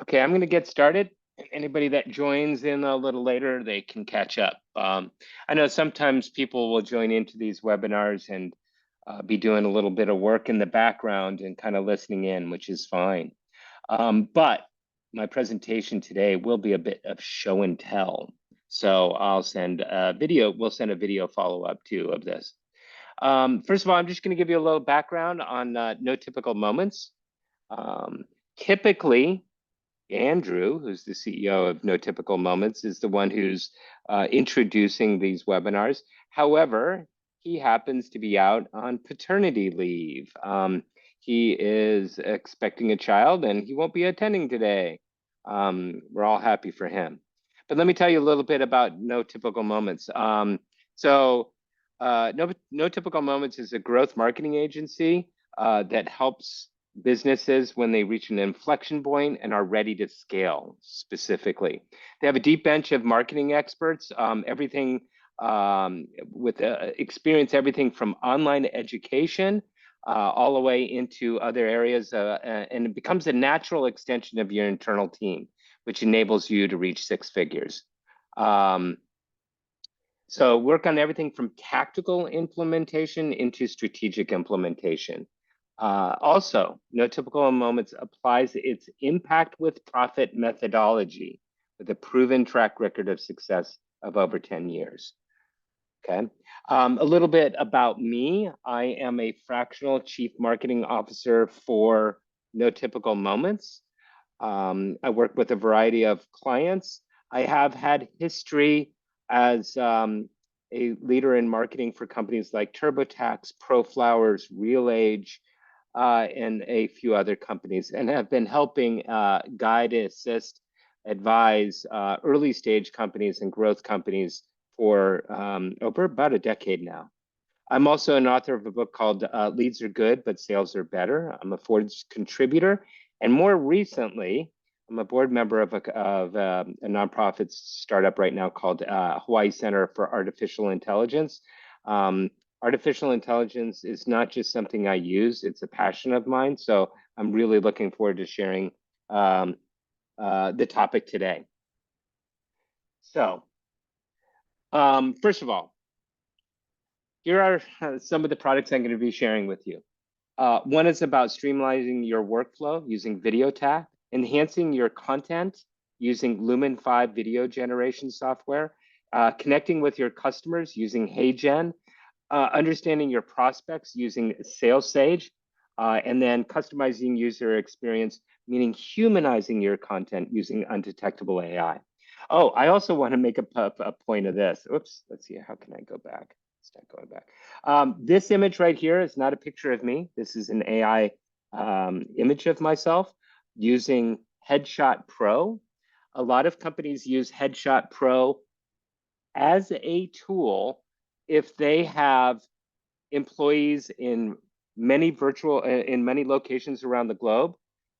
Okay, I'm going to get started. Anybody that joins in a little later, they can catch up. I know sometimes people will join into these webinars and be doing a little bit of work in the background and kind of listening in, which is fine. But my presentation today will be a bit of show and tell. So I'll send a video, we'll send a video follow-up too of this. First of all, I'm just going to give you a little background on No Typical Moments. Typically, Andrew, who's the CEO of No Typical Moments, is the one who's introducing these webinars. However, he happens to be out on paternity leave. He is expecting a child and he won't be attending today. We're all happy for him. But let me tell you a little bit about No Typical Moments. No Typical Moments is a growth marketing agency that helps businesses when they reach an inflection point and are ready to scale specifically. They have a deep bench of marketing experts, everything with experience, everything from online education all the way into other areas, and it becomes a natural extension of your internal team, which enables you to reach six figures. So work on everything from tactical implementation into strategic implementation. Also, No Typical Moments applies its impact with profit methodology with a proven track record of success of over 10 years. Okay, a little bit about me. I am a fractional chief marketing officer for No Typical Moments. I work with a variety of clients. I have had history as a leader in marketing for companies like TurboTax, ProFlowers, RealAge, and a few other companies, and have been helping guide, assist, advise early stage companies and growth companies for over about a decade now. I'm also an author of a book called Leads Are Good, but Sales Are Better. I'm a Forbes contributor. And more recently, I'm a board member of a nonprofit startup right now called Hawaii Center for Artificial Intelligence. Artificial intelligence is not just something I use, it's a passion of mine. So I'm really looking forward to sharing the topic today. So first of all, here are some of the products I'm going to be sharing with you. One is about streamlining your workflow using video tag, enhancing your content using Lumen 5 video generation software, connecting with your customers using HeyGen, understanding your prospects using Sales Sage, and then customizing user experience, meaning humanizing your content using undetectable AI. Oh, I also want to make a point of this. Oops, let's see, how can I go back? It's not going back. This image right here is not a picture of me. This is an AI image of myself using Headshot Pro. A lot of companies use Headshot Pro as a tool if they have employees in many locations around the globe.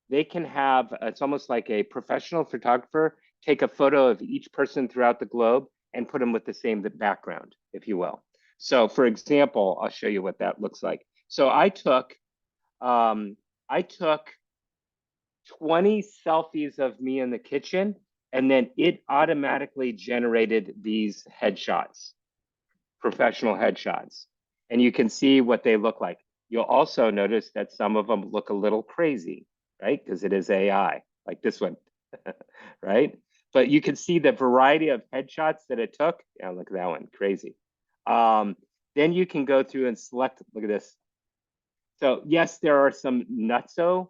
They can have, it's almost like a professional photographer, take a photo of each person throughout the globe and put them with the same background, if you will. So for example, I'll show you what that looks like. So I took 20 selfies of me in the kitchen, and then it automatically generated these headshots, professional headshots. And you can see what they look like. You'll also notice that some of them look a little crazy, right? Because it is AI, like this one, right? But you can see the variety of headshots that it took. Yeah, look at that one, crazy. Then you can go through and select, look at this. So yes, there are some nutso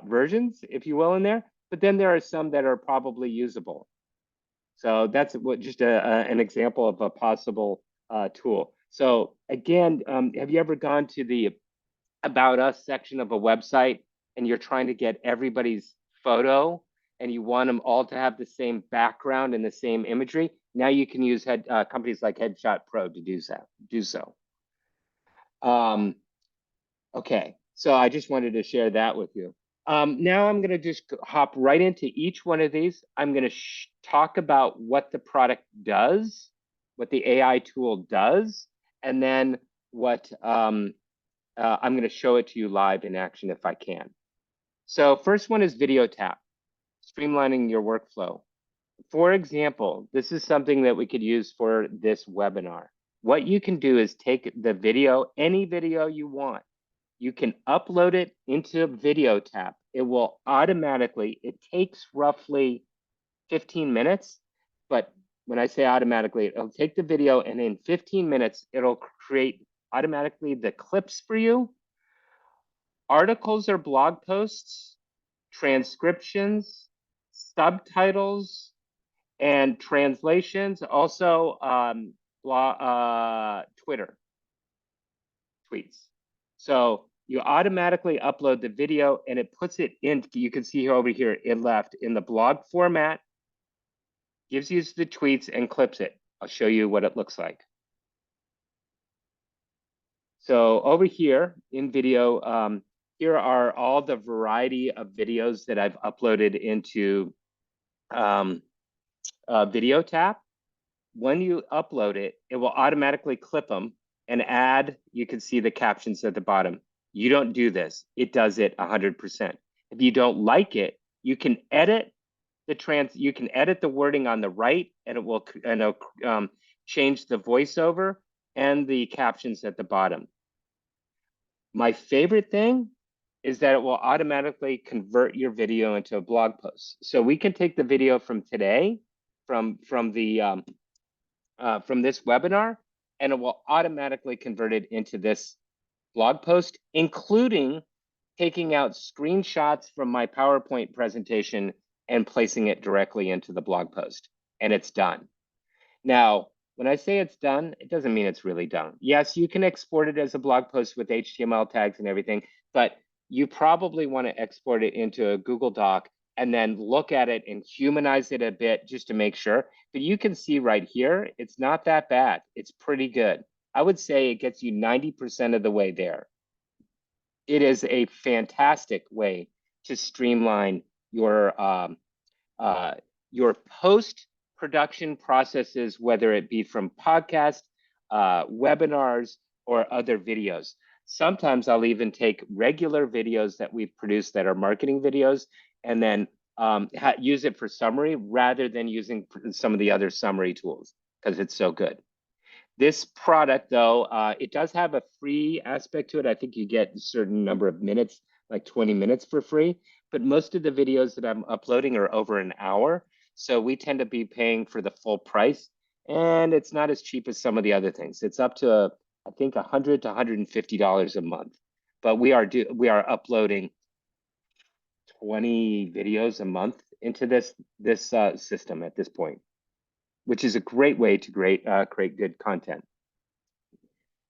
versions, if you will, in there, but then there are some that are probably usable. So that's just an example of a possible tool. So again, have you ever gone to the About Us section of a website and you're trying to get everybody's photo and you want them all to have the same background and the same imagery? Now you can use companies like Headshot Pro to do so. Okay, so I just wanted to share that with you. Now I'm going to just hop right into each one of these. I'm going to talk about what the product does, what the AI tool does, and then what I'm going to show it to you live in action if I can. So first one is video tap. streamlining your workflow. For example, this is something that we could use for this webinar. What you can do is take the video, any video you want. You can upload it into Video tab. It will automatically, it takes roughly 15 minutes, but when I say automatically, it'll take the video and in 15 minutes, it'll create automatically the clips for you, articles or blog posts, transcriptions, subtitles, and translations, also Twitter tweets. So you automatically upload the video and it puts it in, you can see here over here, it left in the blog format, gives you the tweets and clips it. I'll show you what it looks like. So over here in video, here are all the variety of videos that I've uploaded into Video tab. When you upload it, it will automatically clip them and add, you can see the captions at the bottom. You don't do this, it does it 100%. If you don't like it, you can edit you can edit the wording on the right and it will change the voiceover and the captions at the bottom. My favorite thing is that it will automatically convert your video into a blog post. So we can take the video from today, from this webinar, and it will automatically convert it into this blog post, including taking out screenshots from my PowerPoint presentation and placing it directly into the blog post, and it's done. Now, when I say it's done, it doesn't mean it's really done. Yes, you can export it as a blog post with HTML tags and everything, but you probably want to export it into a Google Doc and then look at it and humanize it a bit just to make sure. But you can see right here, it's not that bad. It's pretty good. I would say it gets you 90% of the way there. It is a fantastic way to streamline your post-production processes, whether it be from podcasts, webinars, or other videos. Sometimes I'll even take regular videos that we've produced that are marketing videos and then use it for summary rather than using some of the other summary tools because it's so good. This product, though, it does have a free aspect to it. I think you get a certain number of minutes, like 20 minutes for free, but most of the videos that I'm uploading are over an hour. So we tend to be paying for the full price, and it's not as cheap as some of the other things. It's up to, I think, $100 to $150 a month. But we are uploading 20 videos a month into this system at this point, which is a great way to create good content.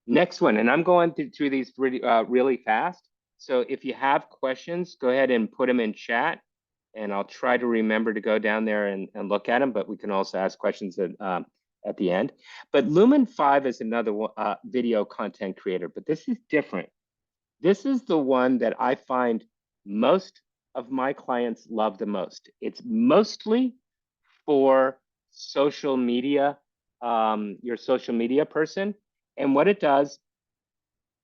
Next one, and I'm going through these really fast. So if you have questions, go ahead and put them in chat, and I'll try to remember to go down there and look at them, but we can also ask questions at the end. But Lumen 5 is another video content creator, but this is different. This is the one that I find most of my clients love the most. It's mostly for social media, your social media person. And what it does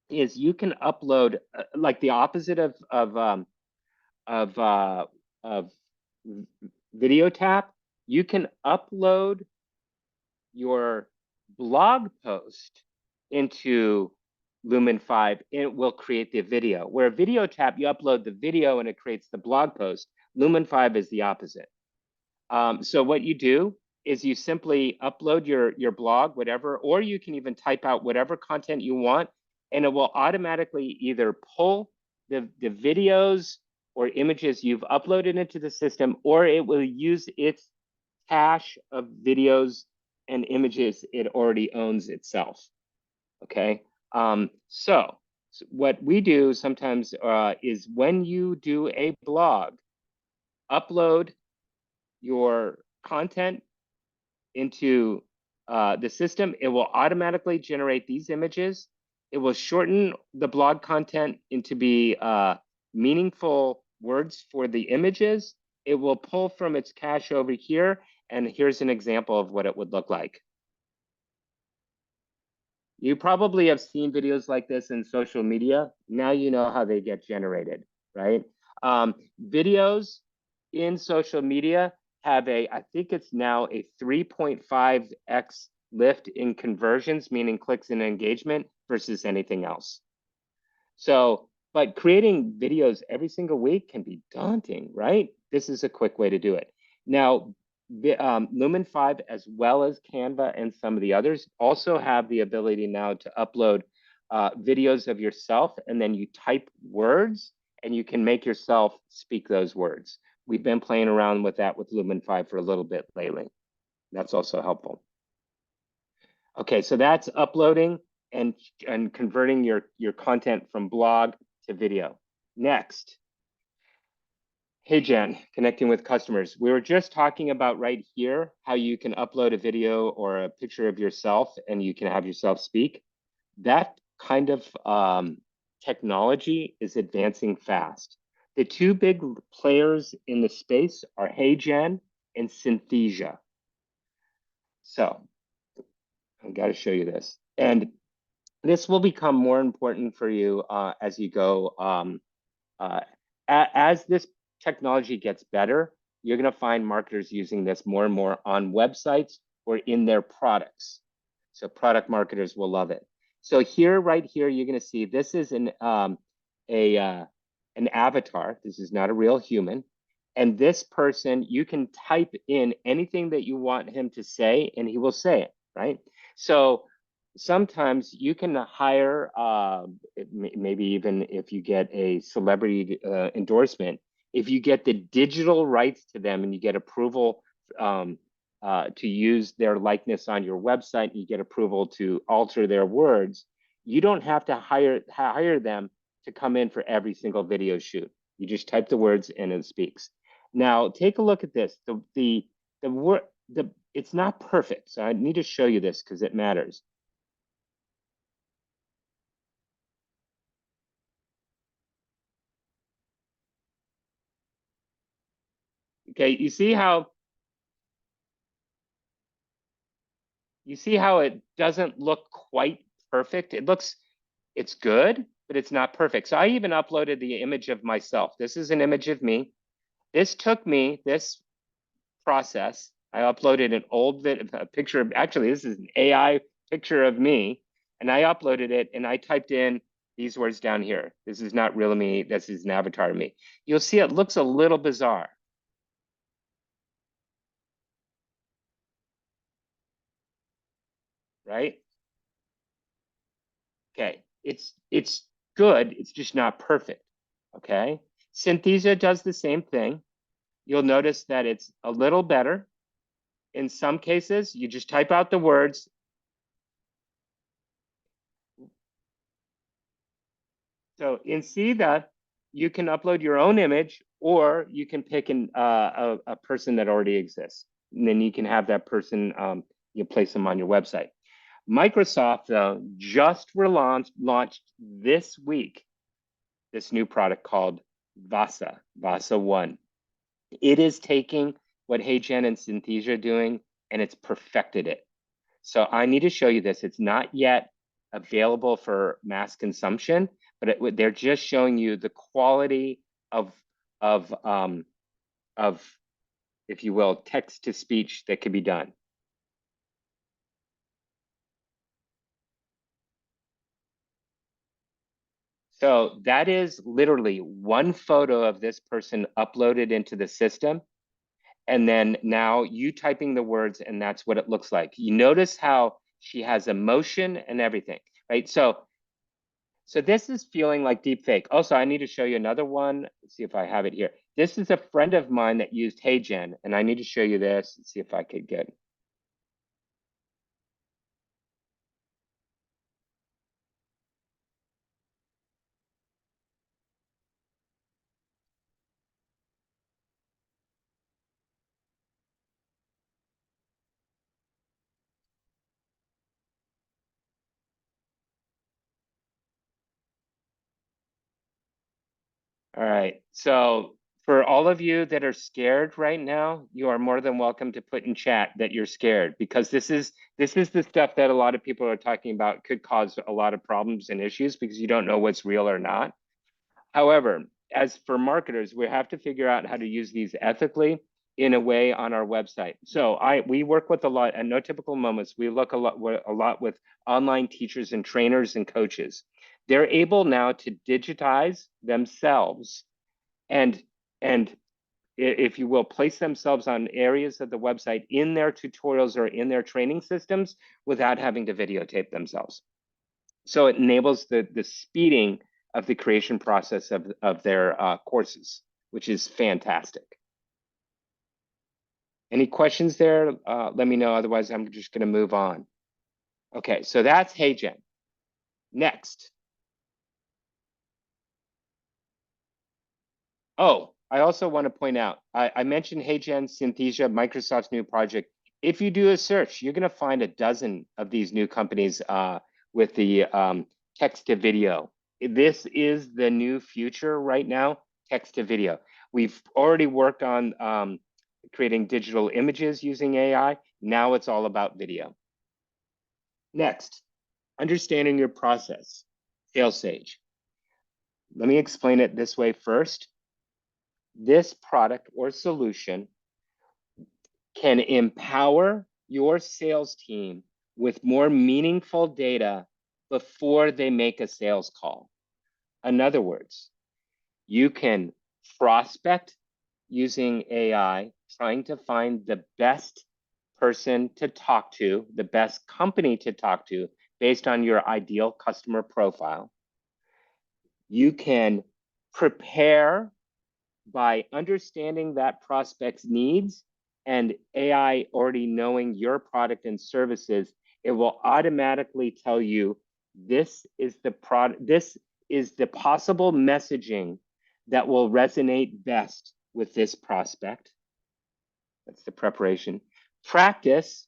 is you can upload like the opposite of Video tab. You can upload your blog post into Lumen 5. It will create the video. Where Video tab, you upload the video and it creates the blog post. Lumen 5 is the opposite. So what you do is you simply upload your blog, whatever, or you can even type out whatever content you want, and it will automatically either pull the videos or images you've uploaded into the system, or it will use its cache of videos and images it already owns itself, okay? So what we do sometimes is when you do a blog, upload your content into the system, it will automatically generate these images. It will shorten the blog content into be meaningful words for the images. It will pull from its cache over here, and here's an example of what it would look like. You probably have seen videos like this in social media. Now you know how they get generated, right? Videos in social media have I think it's now a 3.5x lift in conversions, meaning clicks and engagement versus anything else. So, but creating videos every single week can be daunting, right? This is a quick way to do it. Now, Lumen 5, as well as Canva and some of the others, also have the ability now to upload videos of yourself, and then you type words, and you can make yourself speak those words. We've been playing around with that with Lumen 5 for a little bit lately. That's also helpful. Okay, so that's uploading and converting your content from blog to video. Next. Hey, Jen, connecting with customers. We were just talking about right here how you can upload a video or a picture of yourself and you can have yourself speak. That kind of technology is advancing fast. The two big players in the space are HeyGen and Synthesia. So I've got to show you this. And this will become more important for you as you go. As this technology gets better, you're going to find marketers using this more and more on websites or in their products. So product marketers will love it. So here, right here, you're going to see this is an avatar. This is not a real human. And this person, you can type in anything that you want him to say, and he will say it, right? So sometimes you can hire, maybe even if you get a celebrity endorsement, if you get the digital rights to them and you get approval to use their likeness on your website, you get approval to alter their words, you don't have to hire them to come in for every single video shoot. You just type the words and it speaks. Now, take a look at this. It's not perfect, so I need to show you this because it matters. Okay, you see how it doesn't look quite perfect? It's good, but it's not perfect. So I even uploaded the image of myself. This is an image of me. This took me, this process, I uploaded an old a picture of, actually, this is an AI picture of me, and I uploaded it, and I typed in these words down here. This is not real me. This is an avatar of me. You'll see it looks a little bizarre, right? Okay, it's good. It's just not perfect. Okay, Synthesia does the same thing. You'll notice that it's a little better. In some cases, you just type out the words. So in CEDA, you can upload your own image, or you can pick a person that already exists. And then you can have that person, you place them on your website. Microsoft, though, just launched this week this new product called Vasa 1. It is taking what HeyGen and Synthesia are doing, and it's perfected it. So I need to show you this. It's not yet available for mass consumption, but they're just showing you the quality of, if you will, text to speech that can be done. So that is literally one photo of this person uploaded into the system. And then now you typing the words, and that's what it looks like. You notice how she has emotion and everything, right? So this is feeling like deep fake. Also, I need to show you another one. Let's see if I have it here. This is a friend of mine that used HeyGen, and I need to show you this. Let's see if I could get. All right. So for all of you that are scared right now, you are more than welcome to put in chat that you're scared, because this is the stuff that a lot of people are talking about could cause a lot of problems and issues because you don't know what's real or not. However, as for marketers, we have to figure out how to use these ethically in a way on our website. So we work with a lot at No Typical Moments. We look a lot with online teachers and trainers and coaches. They're able now to digitize themselves and if you will, place themselves on areas of the website in their tutorials or in their training systems without having to videotape themselves. So it enables the speeding of the creation process of their courses, which is fantastic. Any questions there? Let me know. Otherwise, I'm just going to move on. Okay, so that's HeyGen. Next. Oh, I also want to point out, I mentioned HeyGen, Synthesia, Microsoft's new project. If you do a search, you're going to find a dozen of these new companies with the text to video. This is the new future right now, text to video. We've already worked on creating digital images using AI. Now it's all about video. Next, understanding your process, SalesSage. Let me explain it this way first. This product or solution can empower your sales team with more meaningful data before they make a sales call. In other words, you can prospect using AI, trying to find the best person to talk to, the best company to talk to based on your ideal customer profile. You can prepare by understanding that prospect's needs and AI already knowing your product and services. It will automatically tell you this is the possible messaging that will resonate best with this prospect. That's the preparation. Practice.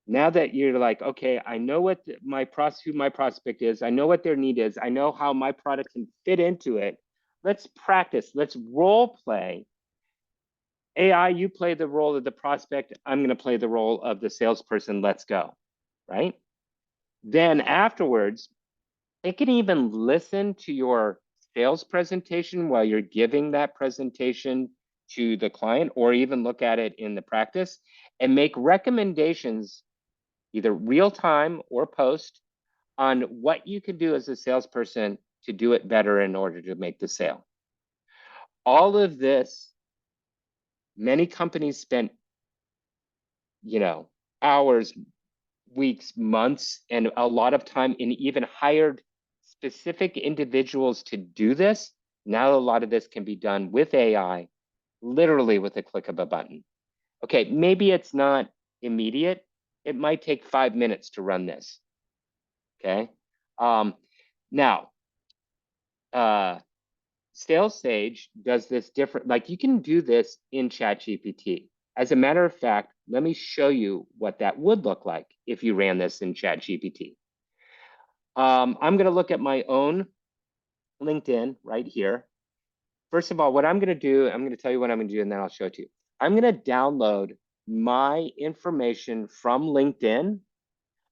Now that you're like, okay, I know what who my prospect is, I know what their need is, I know how my product can fit into it. Let's practice. Let's role play. AI, you play the role of the prospect. I'm going to play the role of the salesperson. Let's go. Right? Then afterwards, it can even listen to your sales presentation while you're giving that presentation to the client, or even look at it in the practice and make recommendations, either real time or post, on what you can do as a salesperson to do it better in order to make the sale. All of this, many companies spent, hours, weeks, months, and a lot of time, and even hired specific individuals to do this. Now a lot of this can be done with AI, literally with a click of a button. Okay, maybe it's not immediate. It might take 5 minutes to run this. Okay. Now, SalesSage does this different. Like, you can do this in ChatGPT. As a matter of fact, let me show you what that would look like if you ran this in ChatGPT. I'm going to look at my own LinkedIn right here. First of all, what I'm going to do, I'm going to tell you what I'm going to do, and then I'll show it to you. I'm going to download my information from LinkedIn.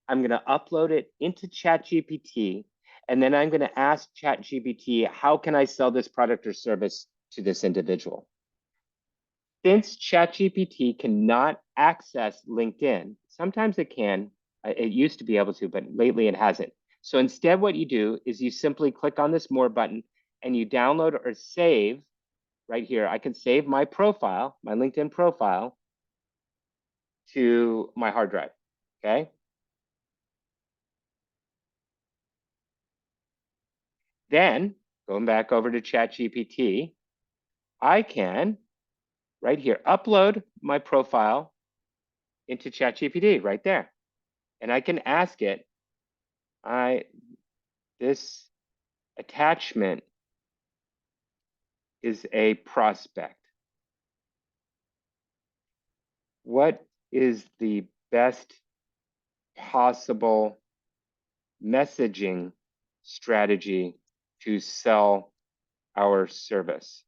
I'm going to upload it into ChatGPT, and then I'm going to ask ChatGPT, how can I sell this product or service to this individual? Since ChatGPT cannot access LinkedIn, sometimes it can, it used to be able to, but lately it hasn't. So instead, what you do is you simply click on this more button and you download or save right here. I can save my profile, my LinkedIn profile, to my hard drive, okay? Then, going back over to ChatGPT, I can, right here, upload my profile into ChatGPT right there. And I can ask it, this attachment is a prospect. What is the best possible messaging strategy to sell our service?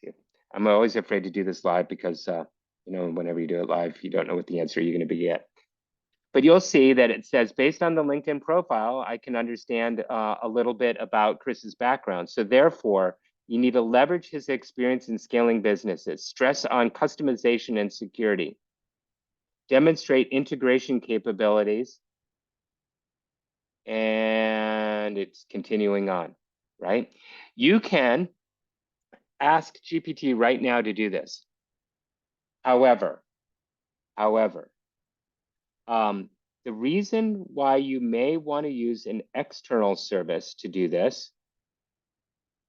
See, I'm always afraid to do this live because, whenever you do it live, you don't know what the answer you're going to be at. But you'll see that it says, based on the LinkedIn profile, I can understand a little bit about Chris's background. So therefore, you need to leverage his experience in scaling businesses, stress on customization and security, demonstrate integration capabilities, and it's continuing on, right? You can ask GPT right now to do this. However, the reason why you may want to use an external service to do this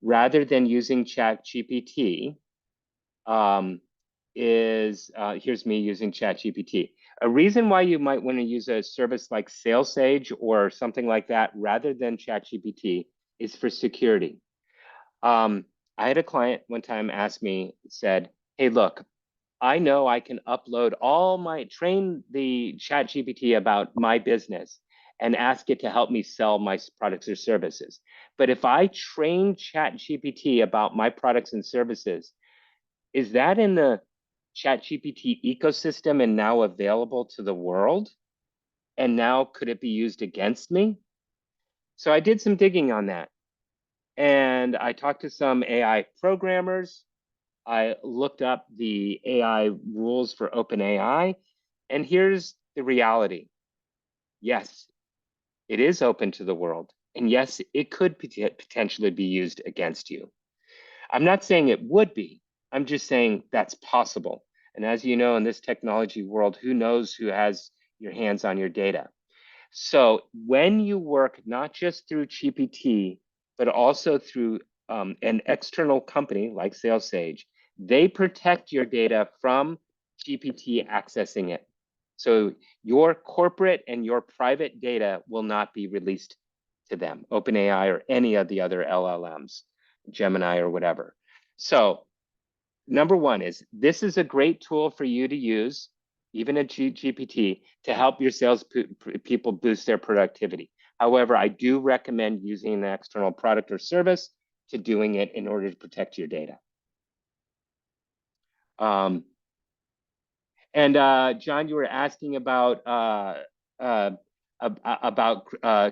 rather than using ChatGPT is, here's me using ChatGPT. A reason why you might want to use a service like SalesSage or something like that rather than ChatGPT is for security. I had a client one time ask me, said, hey, look, I know I can upload train the ChatGPT about my business and ask it to help me sell my products or services. But if I train ChatGPT about my products and services, is that in the ChatGPT ecosystem and now available to the world? And now could it be used against me? So I did some digging on that. And I talked to some AI programmers. I looked up the AI rules for OpenAI, and here's the reality. Yes, it is open to the world. And yes, it could potentially be used against you. I'm not saying it would be. I'm just saying that's possible. And as you know, in this technology world, who knows who has your hands on your data? So when you work not just through GPT, but also through an external company like SalesSage, they protect your data from GPT accessing it. So your corporate and your private data will not be released to them, OpenAI or any of the other LLMs, Gemini or whatever. So number one is this is a great tool for you to use, even a GPT, to help your sales people boost their productivity. However, I do recommend using an external product or service to doing it in order to protect your data. John, you were asking about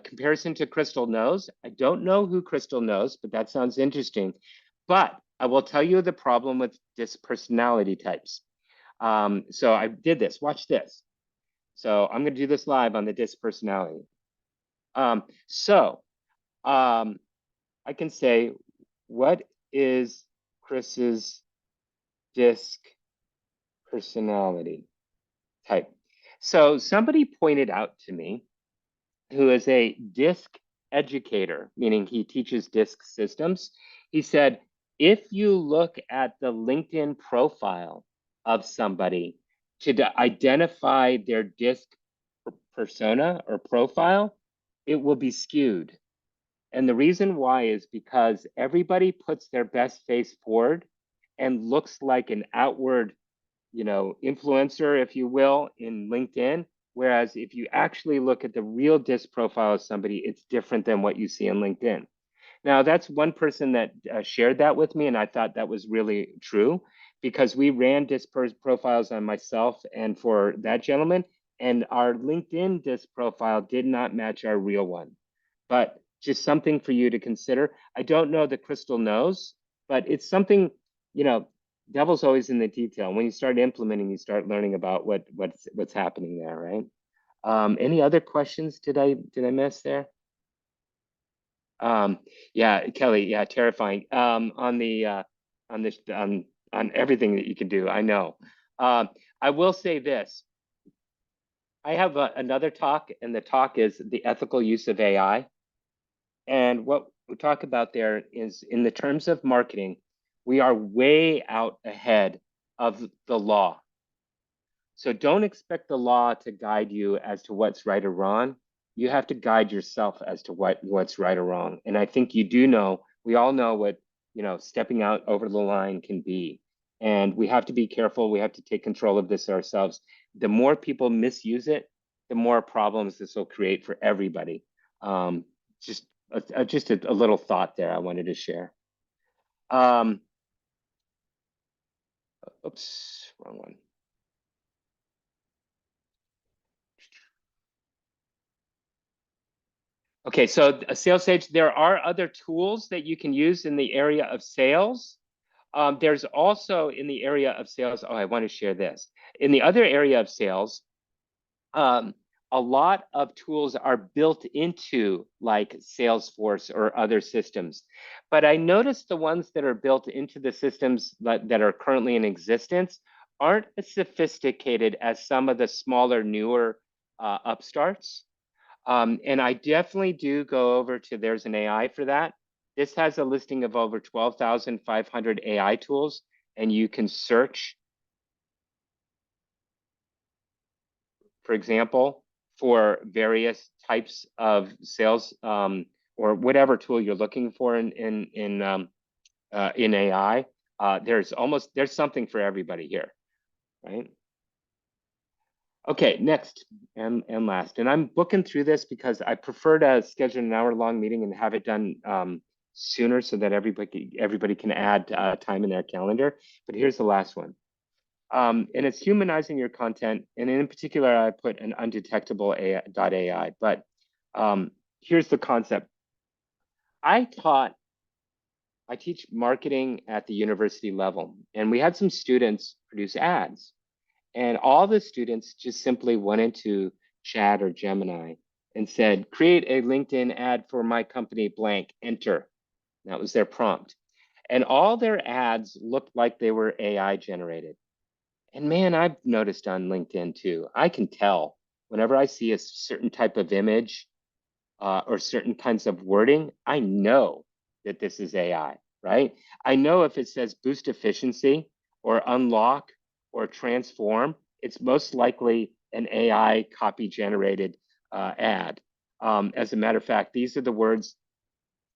comparison to Crystal Knows. I don't know who Crystal knows, but that sounds interesting. But I will tell you the problem with dispersonality types. So I did this. Watch this. So I'm going to do this live on the dispersonality. I can say, what is Chris's disc personality type? So somebody pointed out to me who is a disc educator, meaning he teaches disc systems. He said, if you look at the LinkedIn profile of somebody to identify their disc persona or profile, it will be skewed. And the reason why is because everybody puts their best face forward and looks like an outward, influencer, if you will, in LinkedIn. Whereas if you actually look at the real disc profile of somebody, it's different than what you see in LinkedIn. Now, that's one person that shared that with me, and I thought that was really true because we ran disc profiles on myself and for that gentleman, and our LinkedIn disc profile did not match our real one. But just something for you to consider. I don't know that Crystal knows, but it's something, devil's always in the detail. When you start implementing, you start learning about what's happening there, right? Any other questions did I miss there? Yeah, Kelly, yeah, terrifying. On everything that you can do, I know. I will say this. I have another talk, and the talk is the ethical use of AI. And what we talk about there is in the terms of marketing, we are way out ahead of the law. So don't expect the law to guide you as to what's right or wrong. You have to guide yourself as to what's right or wrong. And I think you do know, we all know what, stepping out over the line can be. And we have to be careful. We have to take control of this ourselves. The more people misuse it, the more problems this will create for everybody. Just a little thought there I wanted to share. Oops, wrong one. Okay, so a sales sage, there are other tools that you can use in the area of sales. There's also in the area of sales, oh, I want to share this. In the other area of sales, a lot of tools are built into like Salesforce or other systems. But I noticed the ones that are built into the systems that are currently in existence aren't as sophisticated as some of the smaller, newer upstarts. And I definitely do go over to There's an AI for that. This has a listing of over 12,500 AI tools, and you can search, for example, for various types of sales or whatever tool you're looking for in AI. There's something for everybody here, right? Okay, next and last, and I'm booking through this because I prefer to schedule an hour-long meeting and have it done sooner so that everybody can add time in their calendar. But here's the last one, and it's humanizing your content, and in particular, I put an undetectable AI. But here's the concept. I teach marketing at the university level, and we had some students produce ads. And all the students just simply went into Chat or Gemini and said, create a LinkedIn ad for my company blank, enter. That was their prompt. And all their ads looked like they were AI generated. And man, I've noticed on LinkedIn too, I can tell whenever I see a certain type of image or certain kinds of wording, I know that this is AI, right? I know if it says boost efficiency or unlock or transform, it's most likely an AI copy generated ad. As a matter of fact, these are the words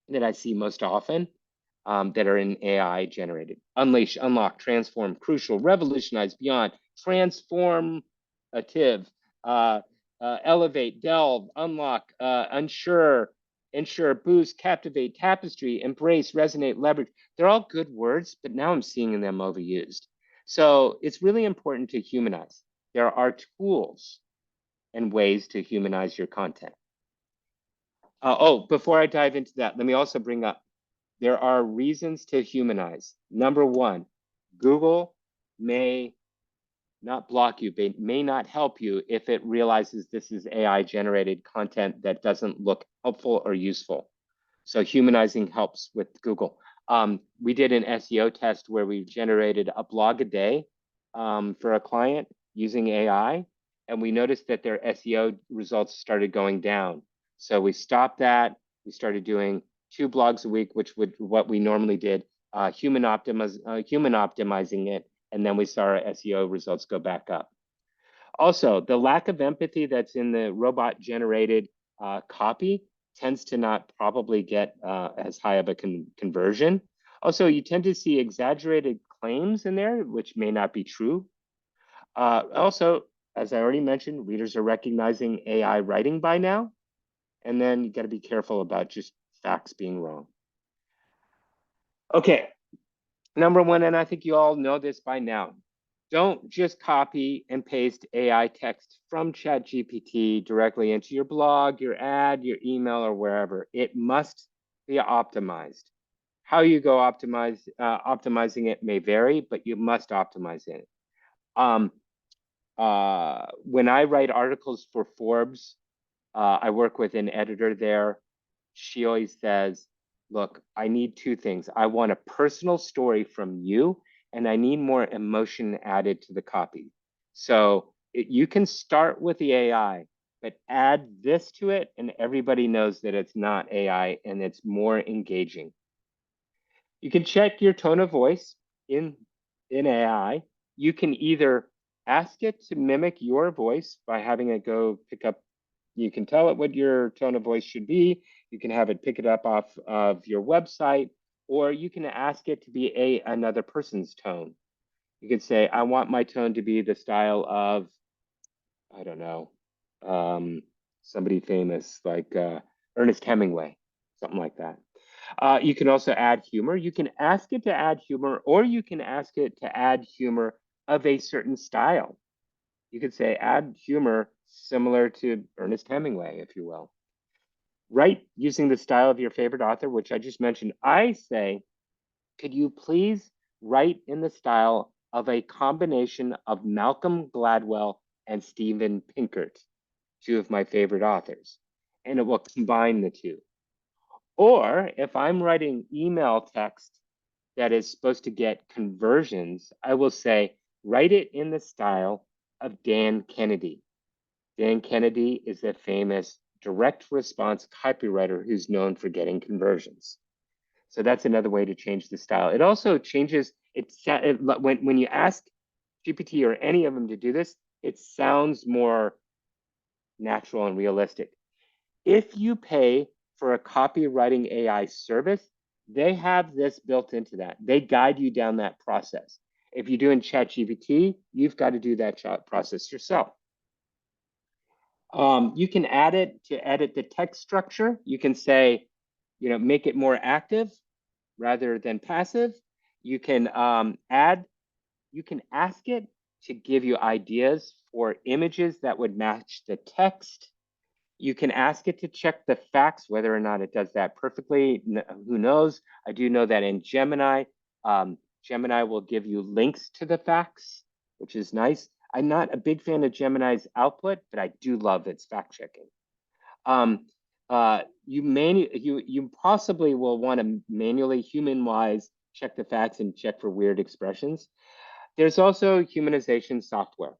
that I see most often that are in AI generated. Unleash, unlock, transform, crucial, revolutionize, beyond, transformative, elevate, delve, unlock, unsure, ensure, boost, captivate, tapestry, embrace, resonate, leverage. They're all good words, but now I'm seeing them overused. So it's really important to humanize. There are tools and ways to humanize your content. Before I dive into that, let me also bring up there are reasons to humanize. Number one, Google may not block you, but may not help you if it realizes this is AI generated content that doesn't look helpful or useful. So humanizing helps with Google. We did an SEO test where we generated a blog a day for a client using AI, and we noticed that their SEO results started going down. So we stopped that. We started doing 2 blogs a week, which would what we normally did, human optimizing it, and then we saw our SEO results go back up. Also, the lack of empathy that's in the robot generated copy tends to not probably get as high of a conversion. Also, you tend to see exaggerated claims in there, which may not be true. Also, as I already mentioned, readers are recognizing AI writing by now. And then you got to be careful about just facts being wrong. Okay, number one, and I think you all know this by now, don't just copy and paste AI text from ChatGPT directly into your blog, your ad, your email, or wherever. It must be optimized. How you go optimizing it may vary, but you must optimize it. When I write articles for Forbes, I work with an editor there. She always says, look, I need 2 things. I want a personal story from you, and I need more emotion added to the copy. So you can start with the AI, but add this to it, and everybody knows that it's not AI and it's more engaging. You can check your tone of voice in AI. You can either ask it to mimic your voice by having it go pick up. You can tell it what your tone of voice should be. You can have it pick it up off of your website, or you can ask it to be another person's tone. You could say, I want my tone to be the style of, I don't know, somebody famous like Ernest Hemingway, something like that. You can also add humor. You can ask it to add humor, or you can ask it to add humor of a certain style. You could say add humor similar to Ernest Hemingway, if you will. Write using the style of your favorite author, which I just mentioned. I say, could you please write in the style of a combination of Malcolm Gladwell and Steven Pinker, two of my favorite authors, and it will combine the two. Or if I'm writing email text that is supposed to get conversions, I will say, write it in the style of Dan Kennedy. Dan Kennedy is a famous direct response copywriter who's known for getting conversions. So that's another way to change the style. It also changes, when you ask GPT or any of them to do this, it sounds more natural and realistic. If you pay for a copywriting AI service, they have this built into that. They guide you down that process. If you're doing ChatGPT, you've got to do that process yourself. You can add it to edit the text structure. You can say, make it more active rather than passive. You can you can ask it to give you ideas for images that would match the text. You can ask it to check the facts, whether or not it does that perfectly. Who knows? I do know that in Gemini, Gemini will give you links to the facts, which is nice. I'm not a big fan of Gemini's output, but I do love its fact checking. You possibly will want to manually, human-wise, check the facts and check for weird expressions. There's also humanization software.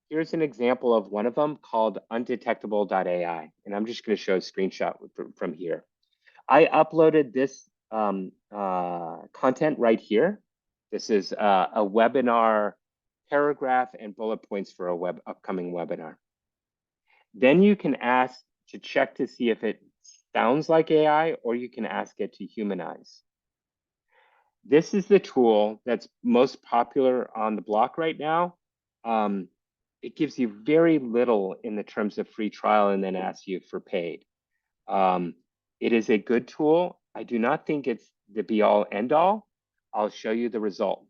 Here's an example of one of them called undetectable.ai, and I'm just going to show a screenshot from here. I uploaded this content right here. This is a webinar paragraph and bullet points for a upcoming webinar. Then you can ask to check to see if it sounds like AI, or you can ask it to humanize. This is the tool that's most popular on the block right now. It gives you very little in the terms of free trial and then asks you for paid. It is a good tool. I do not think it's the be all end all. I'll show you the result.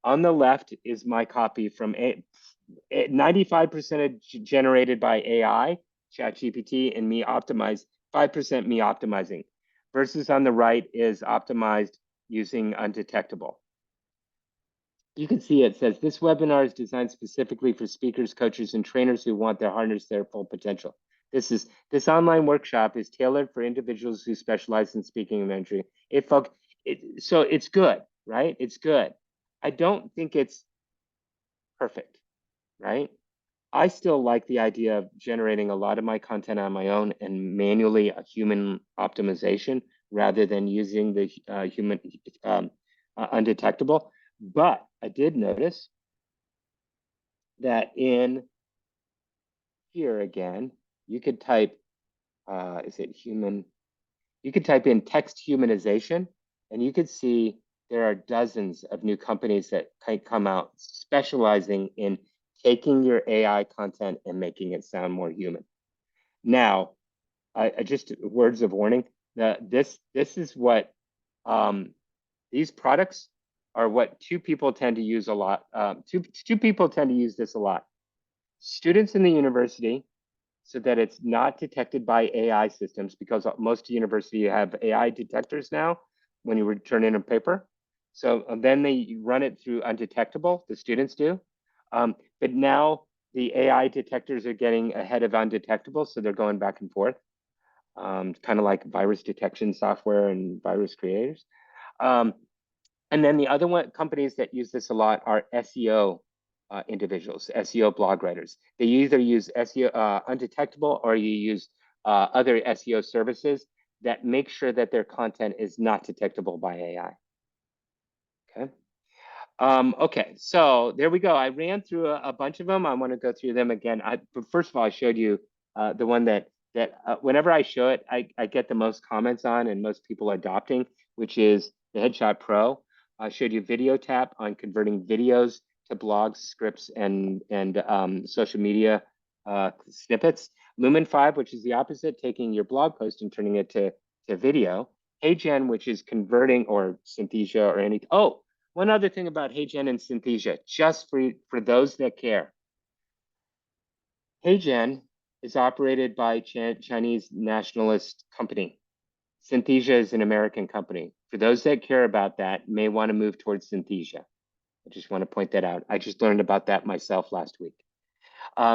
On the left is my copy from 95% generated by AI, ChatGPT, and me optimized, 5% me optimizing, versus on the right is optimized using undetectable. You can see it says this webinar is designed specifically for speakers, coaches, and trainers who want to harness their full potential. This online workshop is tailored for individuals who specialize in speaking and mentoring. So it's good, right? It's good. I don't think it's perfect, right? I still like the idea of generating a lot of my content on my own and manually a human optimization rather than using the human undetectable. But I did notice that in here again, you could type, is it human? You could type in text humanization, and you could see there are dozens of new companies that come out specializing in taking your AI content and making it sound more human. Now, I just words of warning. This is what these products are what two people tend to use a lot. Two people tend to use this a lot. Students in the university, so that it's not detected by AI systems, because most universities have AI detectors now when you return in a paper. So then they run it through undetectable, the students do. But now the AI detectors are getting ahead of undetectable, so they're going back and forth, kind of like virus detection software and virus creators. And then the other companies that use this a lot are SEO individuals, SEO blog writers. They either use SEO undetectable, or you use other SEO services that make sure that their content is not detectable by AI. Okay. Okay, so there we go. I ran through a bunch of them. I want to go through them again. But first of all, I showed you the one that whenever I show it, I get the most comments on and most people adopting, which is the Headshot Pro. I showed you Video Tap on converting videos to blogs, scripts, and social media snippets. Lumen 5, which is the opposite, taking your blog post and turning it to video. HeyGen, which is converting, or Synthesia or anything. Oh, one other thing about HeyGen and Synthesia, just for those that care. HeyGen is operated by Chinese nationalist company. Synthesia is an American company. For those that care about that, may want to move towards Synthesia. I just want to point that out. I just learned about that myself last week.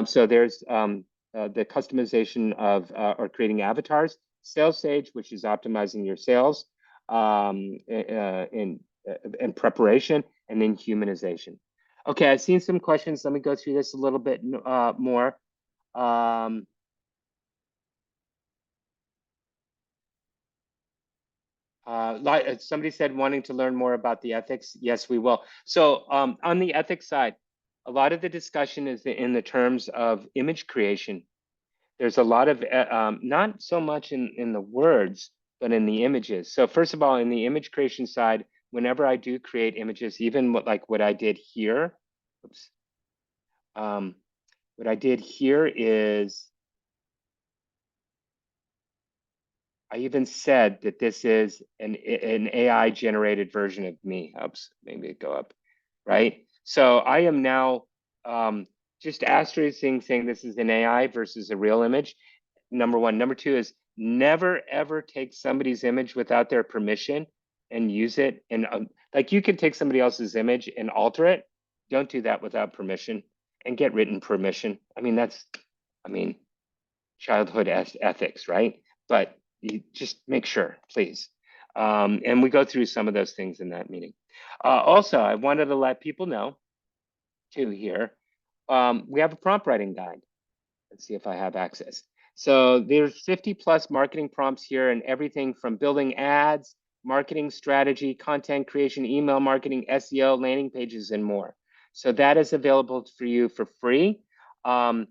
So there's the customization of or creating avatars, Sales Sage, which is optimizing your sales in preparation, and then humanization. Okay, I've seen some questions. Let me go through this a little bit more. Somebody said wanting to learn more about the ethics. Yes, we will. So on the ethics side, a lot of the discussion is in the terms of image creation. There's a lot of, not so much in the words, but in the images. So first of all, in the image creation side, whenever I do create images, even what I did here, oops, what I did here is, I even said that this is an AI generated version of me. Oops, maybe it go up, right? So I am now just asterisking saying this is an AI versus a real image. Number one. Number two is never ever take somebody's image without their permission and use it. And like you can take somebody else's image and alter it. Don't do that without permission and get written permission. I mean, childhood ethics, right? But you just make sure, please. And we go through some of those things in that meeting. Also, I wanted to let people know too here, we have a prompt writing guide. Let's see if I have access. So there's 50 plus marketing prompts here, and everything from building ads, marketing strategy, content creation, email marketing, SEO, landing pages, and more. So that is available for you for free. And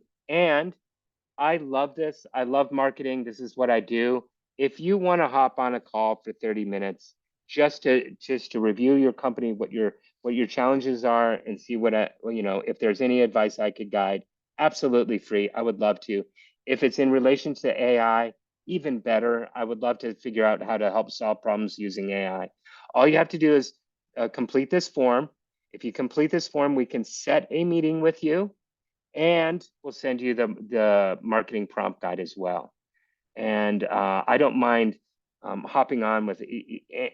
I love this. I love marketing. This is what I do. If you want to hop on a call for 30 minutes just to review your company, what your challenges are, and see if there's any advice I could guide, absolutely free. I would love to. If it's in relation to AI, even better. I would love to figure out how to help solve problems using AI. All you have to do is complete this form. If you complete this form, we can set a meeting with you, and we'll send you the marketing prompt guide as well. And I don't mind hopping on with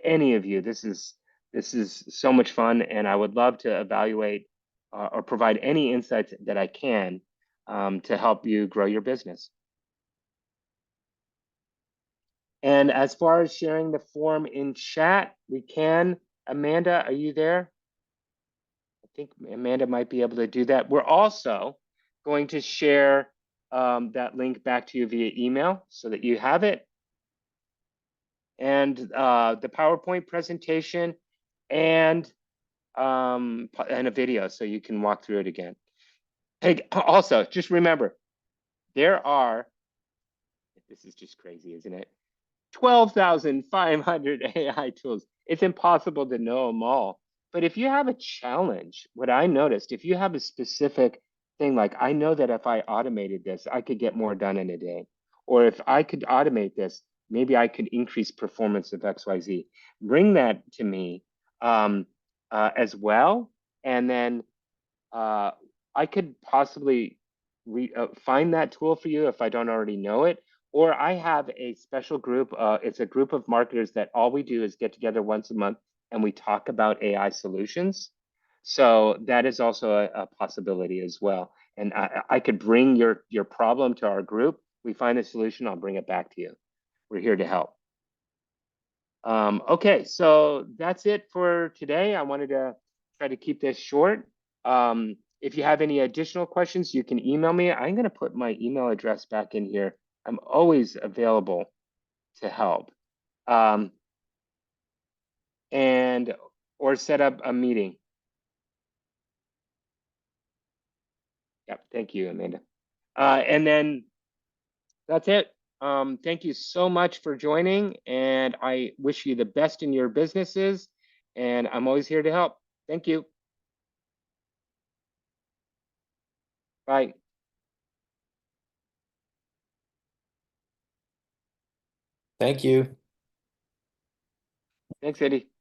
any of you. This is so much fun, and I would love to evaluate or provide any insights that I can to help you grow your business. And as far as sharing the form in chat, we can. Amanda, are you there? I think Amanda might be able to do that. We're also going to share that link back to you via email so that you have it. And the PowerPoint presentation and a video so you can walk through it again. Hey, also, just remember, there are, this is just crazy, isn't it? 12,500 AI tools. It's impossible to know them all. But if you have a challenge, what I noticed, if you have a specific thing, like I know that if I automated this, I could get more done in a day. Or if I could automate this, maybe I could increase performance of XYZ. Bring that to me as well. And then I could possibly find that tool for you if I don't already know it. Or I have a special group. It's a group of marketers that all we do is get together once a month and we talk about AI solutions. So that is also a possibility as well. And I could bring your problem to our group. We find a solution, I'll bring it back to you. We're here to help. Okay, so that's it for today. I wanted to try to keep this short. If you have any additional questions, you can email me. I'm going to put my email address back in here. I'm always available to help. Or set up a meeting. Yep, thank you, Amanda. And then that's it. Thank you so much for joining, and I wish you the best in your businesses, and I'm always here to help. Thank you. Bye. Thank you. Thanks, Eddie.